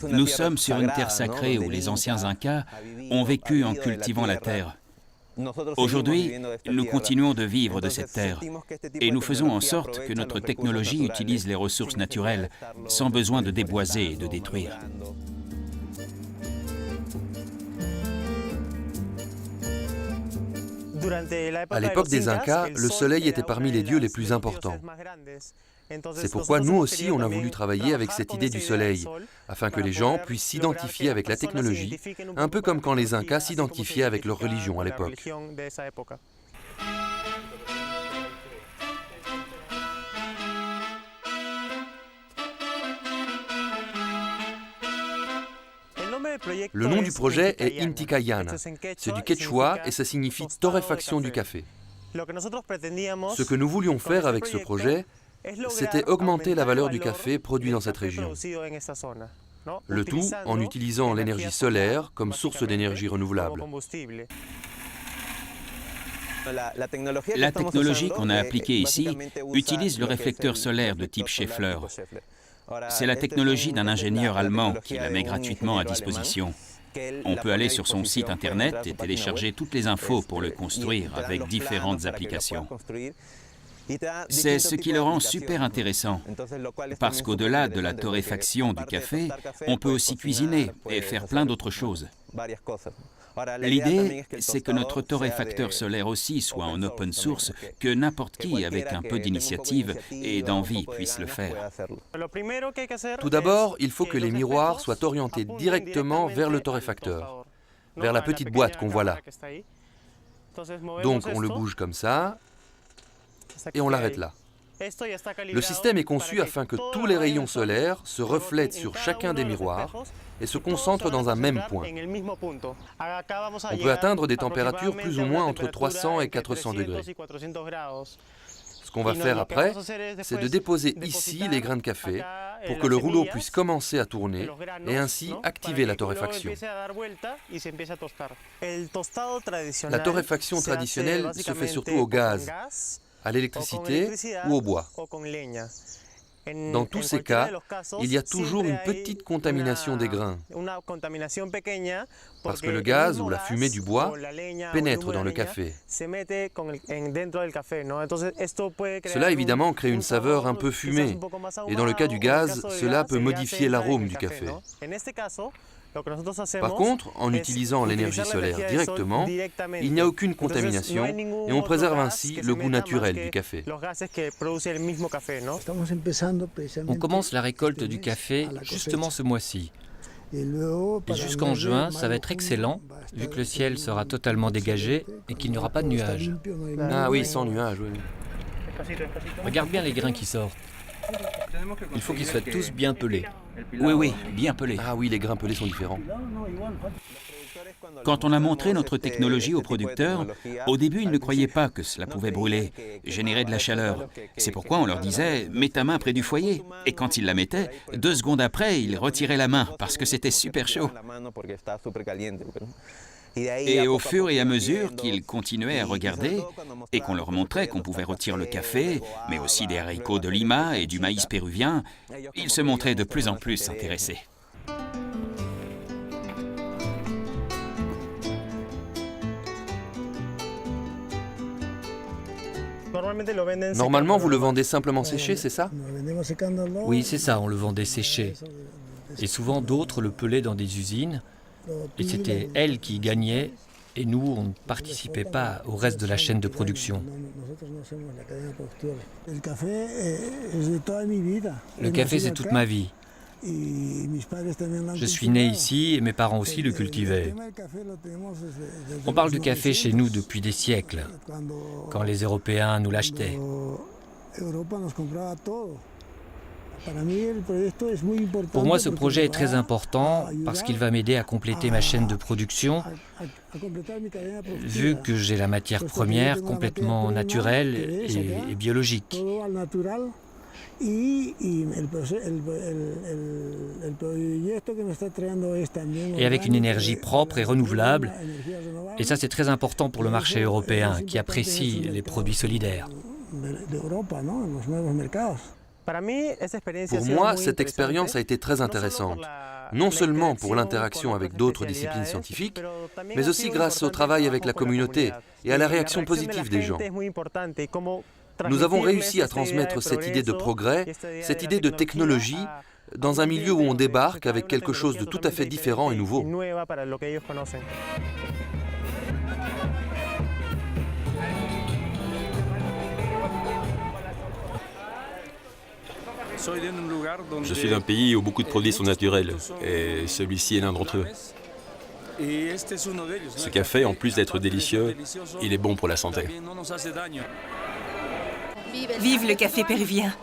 Nous sommes sur une terre sacrée où les anciens Incas ont vécu en cultivant la terre. Aujourd'hui, nous continuons de vivre de cette terre et nous faisons en sorte que notre technologie utilise les ressources naturelles sans besoin de déboiser et de détruire. À l'époque des Incas, le soleil était parmi les dieux les plus importants. C'est pourquoi nous aussi, on a voulu travailler avec cette idée du soleil, afin que les gens puissent s'identifier avec la technologie, un peu comme quand les Incas s'identifiaient avec leur religion à l'époque. Le nom du projet est Inti Cayana. C'est du quechua et ça signifie torréfaction du café. Ce que nous voulions faire avec ce projet, c'était augmenter la valeur du café produit dans cette région. Le tout en utilisant l'énergie solaire comme source d'énergie renouvelable. La technologie qu'on a appliquée ici utilise le réflecteur solaire de type Schaeffler. C'est la technologie d'un ingénieur allemand qui la met gratuitement à disposition. On peut aller sur son site internet et télécharger toutes les infos pour le construire avec différentes applications. C'est ce qui le rend super intéressant, parce qu'au-delà de la torréfaction du café, on peut aussi cuisiner et faire plein d'autres choses. L'idée, c'est que notre torréfacteur solaire aussi soit en open source, que n'importe qui avec un peu d'initiative et d'envie puisse le faire. Tout d'abord, il faut que les miroirs soient orientés directement vers le torréfacteur, vers la petite boîte qu'on voit là. Donc on le bouge comme ça, et on l'arrête là. Le système est conçu afin que tous les rayons solaires se reflètent sur chacun des miroirs et se concentrent dans un même point. On peut atteindre des températures plus ou moins entre 300 et 400 degrés. Ce qu'on va faire après, c'est de déposer ici les grains de café pour que le rouleau puisse commencer à tourner et ainsi activer la torréfaction. La torréfaction traditionnelle se fait surtout au gaz, à l'électricité ou au bois. Dans tous ces cas, il y a toujours une petite contamination des grains, parce que le gaz ou la fumée du bois pénètre dans le café. Cela évidemment crée une saveur un peu fumée, et dans le cas du gaz, cela peut modifier l'arôme du café. Par contre, en utilisant l'énergie solaire directement, il n'y a aucune contamination et on préserve ainsi le goût naturel du café. On commence la récolte du café justement ce mois-ci. Et jusqu'en juin, ça va être excellent, vu que le ciel sera totalement dégagé et qu'il n'y aura pas de nuages. Ah oui, sans nuages, oui. Regarde bien les grains qui sortent. Il faut qu'ils soient tous bien pelés. Oui, bien pelés. Ah oui, les grains pelés sont différents. Quand on a montré notre technologie aux producteurs, au début, ils ne croyaient pas que cela pouvait brûler, générer de la chaleur. C'est pourquoi on leur disait « mets ta main près du foyer ». Et quand ils la mettaient, 2 secondes après, ils retiraient la main parce que c'était super chaud. Et au fur et à mesure qu'ils continuaient à regarder et qu'on leur montrait qu'on pouvait rôtir le café, mais aussi des haricots de Lima et du maïs péruvien, ils se montraient de plus en plus intéressés. Normalement, vous le vendez simplement séché, c'est ça? Oui, c'est ça, on le vendait séché. Et souvent d'autres le pelaient dans des usines. Et c'était elles qui gagnaient, et nous, on ne participait pas au reste de la chaîne de production. Le café, c'est toute ma vie. Je suis né ici et mes parents aussi le cultivaient. On parle du café chez nous depuis des siècles, quand les Européens nous l'achetaient. Pour moi, ce projet est très important parce qu'il va m'aider à compléter ma chaîne de production, vu que j'ai la matière première complètement naturelle et biologique. Et avec une énergie propre et renouvelable. Et ça, c'est très important pour le marché européen, qui apprécie les produits solidaires. Pour moi, cette expérience a été très intéressante, non seulement pour l'interaction avec d'autres disciplines scientifiques, mais aussi grâce au travail avec la communauté et à la réaction positive des gens. Nous avons réussi à transmettre cette idée de progrès, cette idée de technologie, dans un milieu où on débarque avec quelque chose de tout à fait différent et nouveau. Je suis d'un pays où beaucoup de produits sont naturels, et celui-ci est l'un d'entre eux. Ce café, en plus d'être délicieux, il est bon pour la santé. Vive le café péruvien!